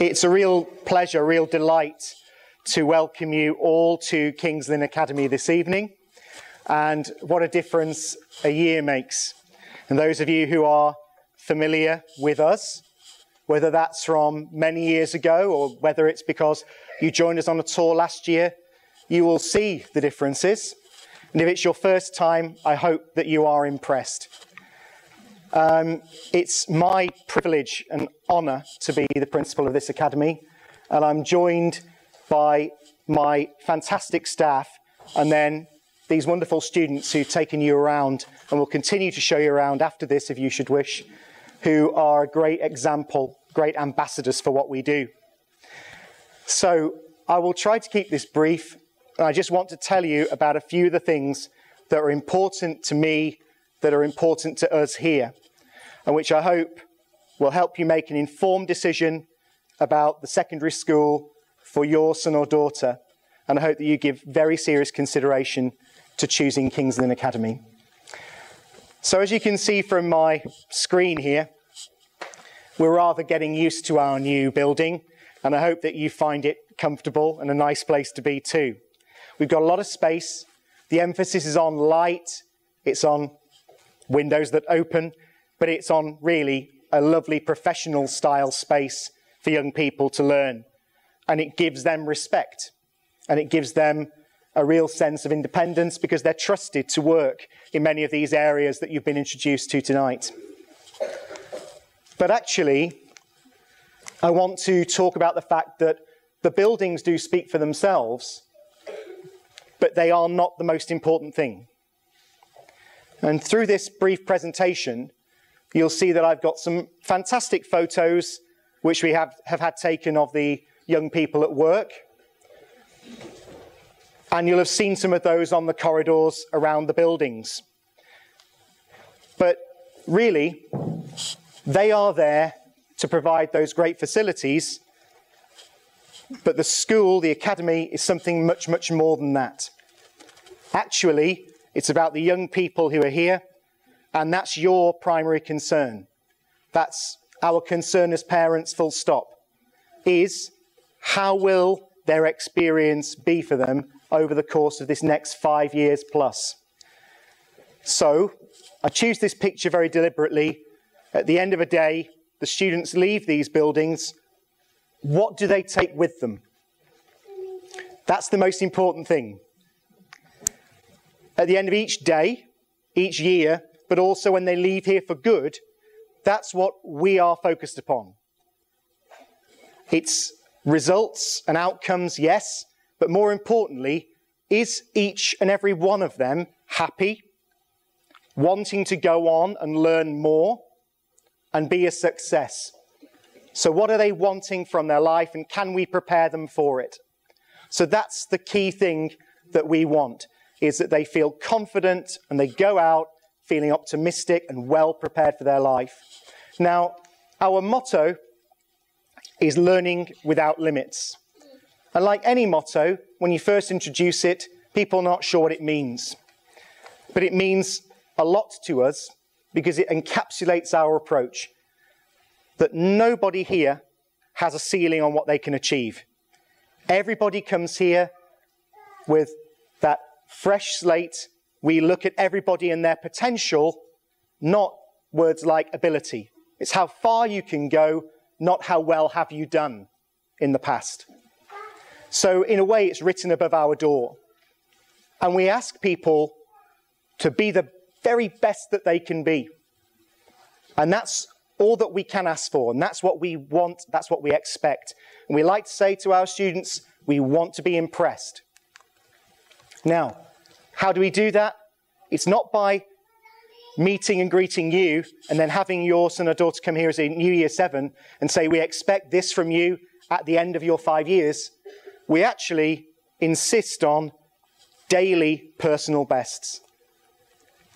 It's a real pleasure, a real delight to welcome you all to King's Lynn Academy this evening. And what a difference a year makes. And those of you who are familiar with us, whether that's from many years ago or whether it's because you joined us on a tour last year, you will see the differences. And if it's your first time, I hope that you are impressed. It's my privilege and honour to be the principal of this academy, and I'm joined by my fantastic staff and then these wonderful students who've taken you around and will continue to show you around after this if you should wish, who are a great example, great ambassadors for what we do. So I will try to keep this brief, and I just want to tell you about a few of the things that are important to me, that are important to us here, and which I hope will help you make an informed decision about the secondary school for your son or daughter. And I hope that you give very serious consideration to choosing King's Lynn Academy. So as you can see from my screen here, we're rather getting used to our new building, and I hope that you find it comfortable and a nice place to be too. We've got a lot of space. The emphasis is on light. It's on windows that open, but it's on really a lovely professional style space for young people to learn. And it gives them respect, and it gives them a real sense of independence because they're trusted to work in many of these areas that you've been introduced to tonight. But actually, I want to talk about the fact that the buildings do speak for themselves, but they are not the most important thing. And through this brief presentation, you'll see that I've got some fantastic photos which we have had taken of the young people at work. And you'll have seen some of those on the corridors around the buildings. But really, they are there to provide those great facilities. But the school, the academy, is something much, much more than that. Actually, it's about the young people who are here. And that's your primary concern. That's our concern as parents, full stop, is how will their experience be for them over the course of this next 5 years plus. So I choose this picture very deliberately. At the end of a day, the students leave these buildings. What do they take with them? That's the most important thing. At the end of each day, each year, but also when they leave here for good, that's what we are focused upon. It's results and outcomes, yes, but more importantly, is each and every one of them happy, wanting to go on and learn more and be a success? So what are they wanting from their life, and can we prepare them for it? So that's the key thing that we want, is that they feel confident and they go out feeling optimistic and well prepared for their life. Now, our motto is learning without limits. And like any motto, when you first introduce it, people are not sure what it means. But it means a lot to us because it encapsulates our approach. That nobody here has a ceiling on what they can achieve. Everybody comes here with that fresh slate. We look at everybody and their potential, not words like ability. It's how far you can go, not how well have you done in the past. So in a way, it's written above our door. And we ask people to be the very best that they can be. And that's all that we can ask for. And that's what we want. That's what we expect. And we like to say to our students, we want to be impressed. Now, how do we do that? It's not by meeting and greeting you and then having your son or daughter come here as a new year 7 and say, we expect this from you at the end of your 5 years. We actually insist on daily personal bests.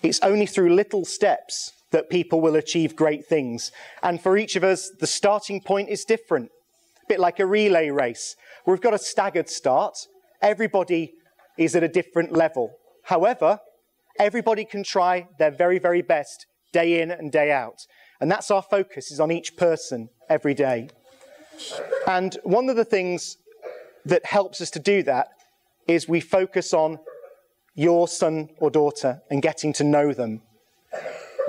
It's only through little steps that people will achieve great things. And for each of us, the starting point is different. A bit like a relay race. We've got a staggered start. Everybody is at a different level. However, everybody can try their very, very best day in and day out. And that's our focus, is on each person every day. And one of the things that helps us to do that is we focus on your son or daughter and getting to know them.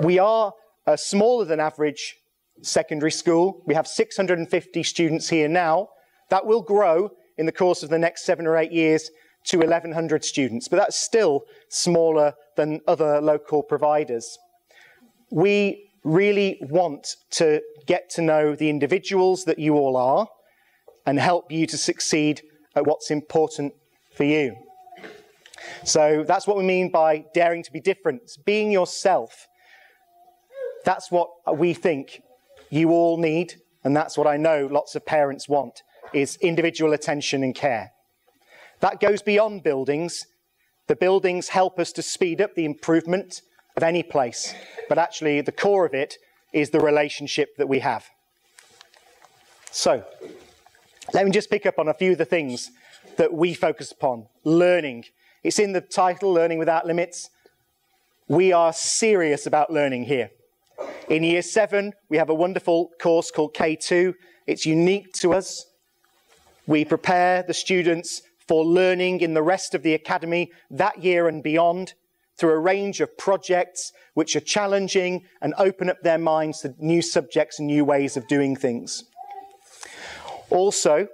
We are a smaller than average secondary school. We have 650 students here now. That will grow in the course of the next 7 or 8 years to 1,100 students, but that's still smaller than other local providers. We really want to get to know the individuals that you all are and help you to succeed at what's important for you. So that's what we mean by daring to be different. It's being yourself. That's what we think you all need, and that's what I know lots of parents want, is individual attention and care. That goes beyond buildings. The buildings help us to speed up the improvement of any place, but actually the core of it is the relationship that we have. So, let me just pick up on a few of the things that we focus upon. Learning. It's in the title, Learning Without Limits. We are serious about learning here. In Year 7, we have a wonderful course called K2. It's unique to us. We prepare the students for learning in the rest of the academy that year and beyond through a range of projects which are challenging and open up their minds to new subjects and new ways of doing things. Also,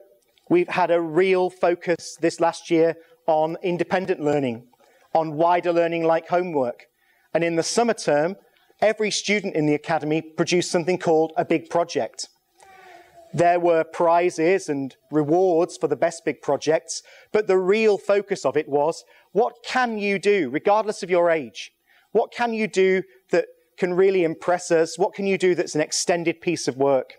we've had a real focus this last year on independent learning, on wider learning like homework. And in the summer term, every student in the academy produced something called a big project. There were prizes and rewards for the best big projects, but the real focus of it was, what can you do, regardless of your age? What can you do that can really impress us? What can you do that's an extended piece of work?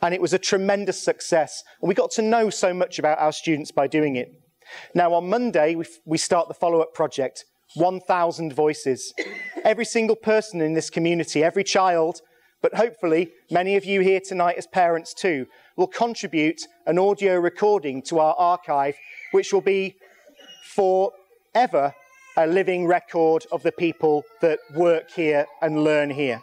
And it was a tremendous success. And we got to know so much about our students by doing it. Now, on Monday, we start the follow-up project, 1,000 voices. Every single person in this community, every child, but hopefully many of you here tonight as parents too, will contribute an audio recording to our archive, which will be forever a living record of the people that work here and learn here.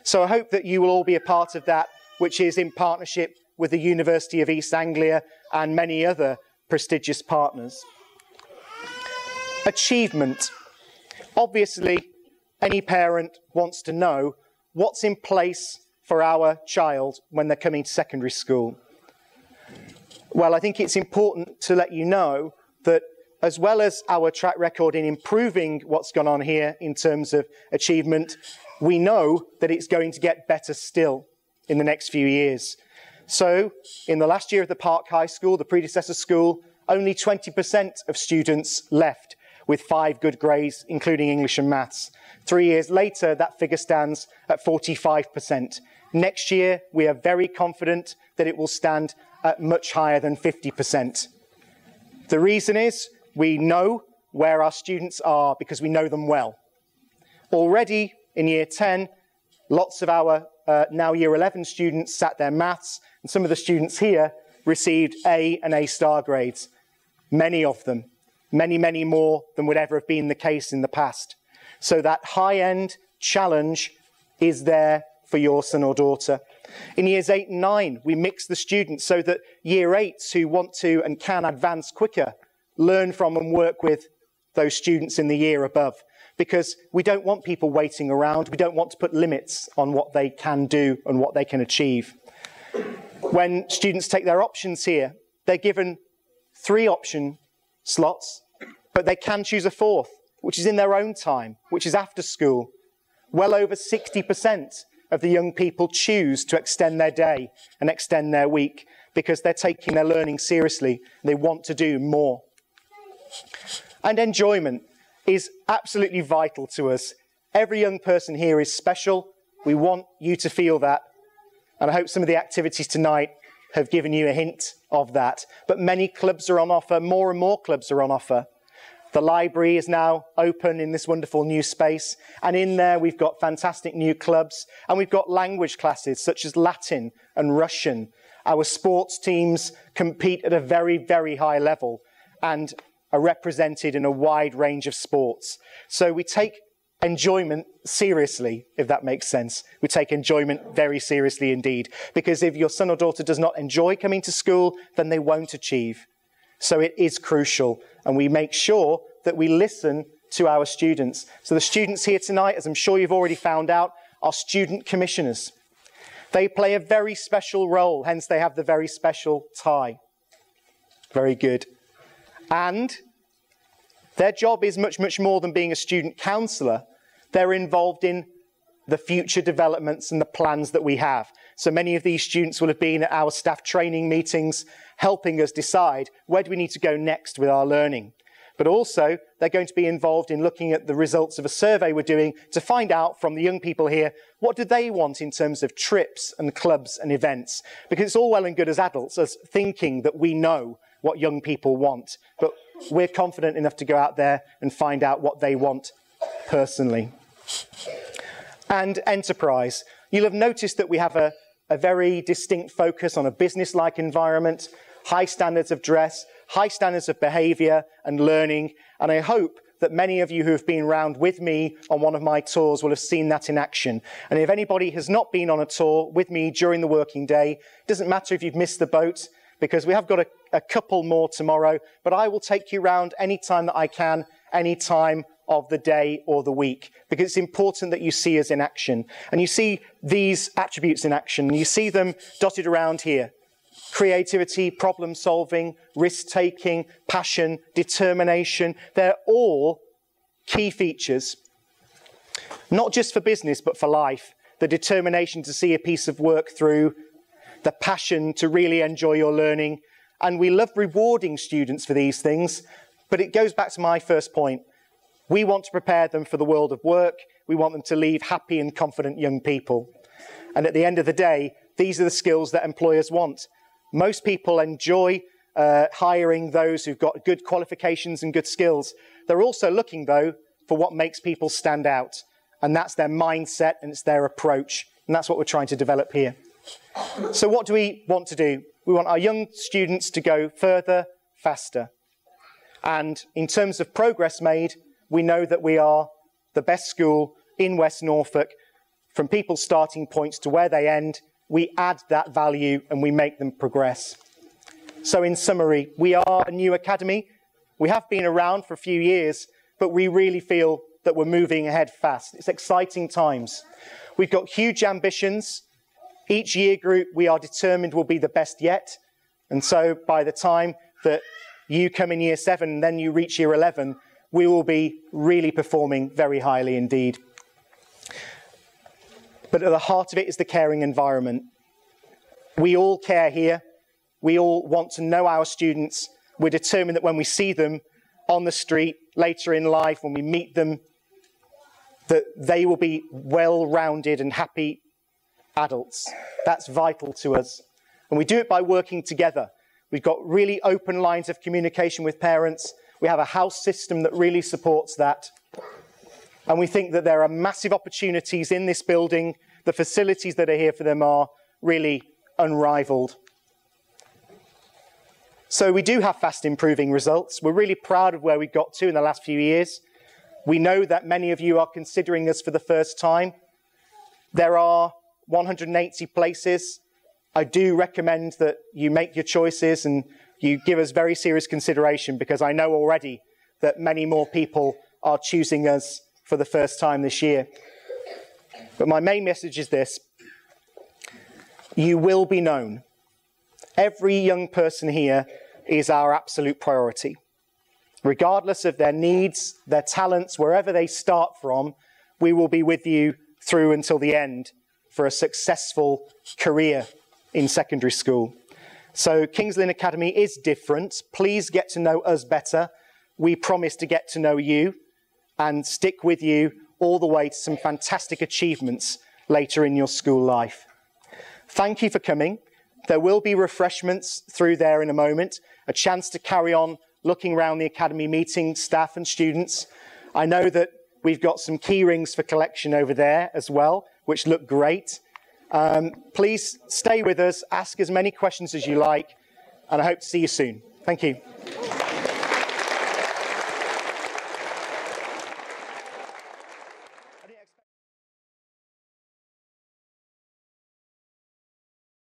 So I hope that you will all be a part of that, which is in partnership with the University of East Anglia and many other prestigious partners. Achievement. Obviously, any parent wants to know what's in place for our child when they're coming to secondary school. Well, I think it's important to let you know that as well as our track record in improving what's gone on here in terms of achievement, we know that it's going to get better still in the next few years. So, in the last year of the Park High School, the predecessor school, only 20% of students left with 5 good grades, including English and maths. 3 years later, that figure stands at 45%. Next year, we are very confident that it will stand at much higher than 50%. The reason is we know where our students are because we know them well. Already in Year 10, lots of our now Year 11 students sat their maths, and some of the students here received A and A star grades. Many of them. Many, many more than would ever have been the case in the past. So that high-end challenge is there for your son or daughter. In Years 8 and 9, we mix the students so that Year 8s who want to and can advance quicker learn from and work with those students in the year above. Because we don't want people waiting around. We don't want to put limits on what they can do and what they can achieve. When students take their options here, they're given 3 option slots, but they can choose a 4th, which is in their own time, which is after school. Well over 60% of the young people choose to extend their day and extend their week because they're taking their learning seriously. They want to do more. And enjoyment is absolutely vital to us. Every young person here is special. We want you to feel that. And I hope some of the activities tonight have given you a hint of that. But many clubs are on offer. More and more clubs are on offer. The library is now open in this wonderful new space. And in there, we've got fantastic new clubs. And we've got language classes such as Latin and Russian. Our sports teams compete at a very, very high level and are represented in a wide range of sports. So we take enjoyment seriously, if that makes sense. We take enjoyment very seriously indeed, because if your son or daughter does not enjoy coming to school, then they won't achieve. So it is crucial, and we make sure that we listen to our students. So the students here tonight, as I'm sure you've already found out, are student commissioners. They play a very special role, hence they have the very special tie. Very good. And their job is much, much more than being a student counsellor. They're involved in the future developments and the plans that we have. So many of these students will have been at our staff training meetings, helping us decide where do we need to go next with our learning. But also, they're going to be involved in looking at the results of a survey we're doing to find out from the young people here, what do they want in terms of trips and clubs and events? Because it's all well and good as adults, as thinking that we know what young people want. But we're confident enough to go out there and find out what they want personally. And enterprise. You'll have noticed that we have a very distinct focus on a business-like environment, high standards of dress, high standards of behaviour and learning. And I hope that many of you who have been around with me on one of my tours will have seen that in action. And if anybody has not been on a tour with me during the working day, it doesn't matter if you've missed the boat, because we have got a couple more tomorrow, but I will take you around any time that I can, any time of the day or the week, because it's important that you see us in action. And you see these attributes in action, and you see them dotted around here. Creativity, problem solving, risk-taking, passion, determination, they're all key features, not just for business, but for life. The determination to see a piece of work through, the passion to really enjoy your learning. And we love rewarding students for these things, but it goes back to my first point. We want to prepare them for the world of work. We want them to leave happy and confident young people. And at the end of the day, these are the skills that employers want. Most people enjoy hiring those who've got good qualifications and good skills. They're also looking, though, for what makes people stand out. And that's their mindset and it's their approach. And that's what we're trying to develop here. So what do we want to do? We want our young students to go further, faster. And in terms of progress made, we know that we are the best school in West Norfolk. From people's starting points to where they end, we add that value and we make them progress. So in summary, we are a new academy. We have been around for a few years, but we really feel that we're moving ahead fast. It's exciting times. We've got huge ambitions. Each year group we are determined will be the best yet. And so by the time that you come in year 7 and then you reach year 11, we will be really performing very highly indeed. But at the heart of it is the caring environment. We all care here. We all want to know our students. We're determined that when we see them on the street later in life, when we meet them, that they will be well-rounded and happy adults. That's vital to us. And we do it by working together. We've got really open lines of communication with parents. We have a house system that really supports that. And we think that there are massive opportunities in this building. The facilities that are here for them are really unrivaled. So we do have fast improving results. We're really proud of where we got to in the last few years. We know that many of you are considering us for the first time. There are 180 places. I do recommend that you make your choices and you give us very serious consideration, because I know already that many more people are choosing us for the first time this year. But my main message is this: you will be known. Every young person here is our absolute priority. Regardless of their needs, their talents, wherever they start from, we will be with you through until the end for a successful career in secondary school. So King's Lynn Academy is different. Please get to know us better. We promise to get to know you and stick with you all the way to some fantastic achievements later in your school life. Thank you for coming. There will be refreshments through there in a moment, a chance to carry on looking around the academy, meeting staff and students. I know that we've got some key rings for collection over there as well, which look great. Please stay with us, ask as many questions as you like, and I hope to see you soon. Thank you.